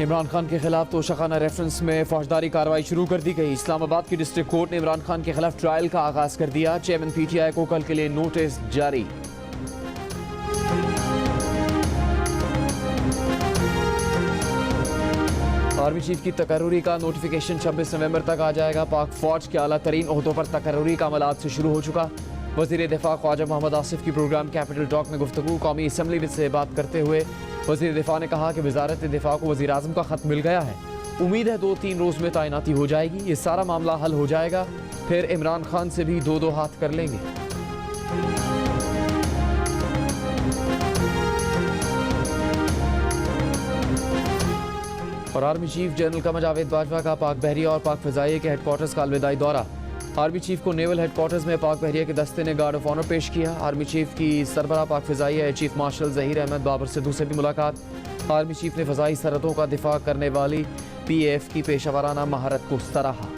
इमरान खान के खिलाफ तोशाखाना रेफरेंस में फौजदारी कार्रवाई शुरू कर दी गई। इस्लामाबाद की डिस्ट्रिक्ट कोर्ट ने इमरान खान के खिलाफ ट्रायल का आगाज कर दिया। चेयरमैन पीटीआई को कल के लिए नोटिस जारी। आर्मी चीफ की तकर्रुरी का नोटिफिकेशन 26 नवंबर तक आ जाएगा। पाक फौज के आला तरीन ओहदों पर तकर्रुरी का अमल आज से शुरू हो चुका। वज़ीर दिफा ख्वाजा मोहम्मद आसिफ की प्रोग्राम कैपिटल टॉक में गुफ्तगू। कौमी असम्बली से बात करते हुए वज़ीर दिफा ने कहा कि वज़ारत दिफा को वज़ीर आज़म का ख़त मिल गया है। उम्मीद है 2-3 रोज़ में तैनाती हो जाएगी। ये सारा मामला हल हो जाएगा, फिर इमरान खान से भी 2-2 हाथ कर लेंगे। और army chief general Qamar Javed Bajwa का पाक बहरिया और पाक फ़िज़ाइया के हेडक्वार्टर्स का अलविदाई दौरा। आर्मी चीफ को नेवल हेडक्वार्टर्स में पाक बहरिया के दस्ते ने गार्ड ऑफ ऑनर पेश किया। आर्मी चीफ की सरबराह पाक फ़िज़ाइया चीफ मार्शल ज़हीर अहमद बाबर सिद्धू से भी मुलाकात। आर्मी चीफ ने फ़ज़ाई सरहदों का दिफा करने वाली PAF की पेशेवराना महारत को सराहा।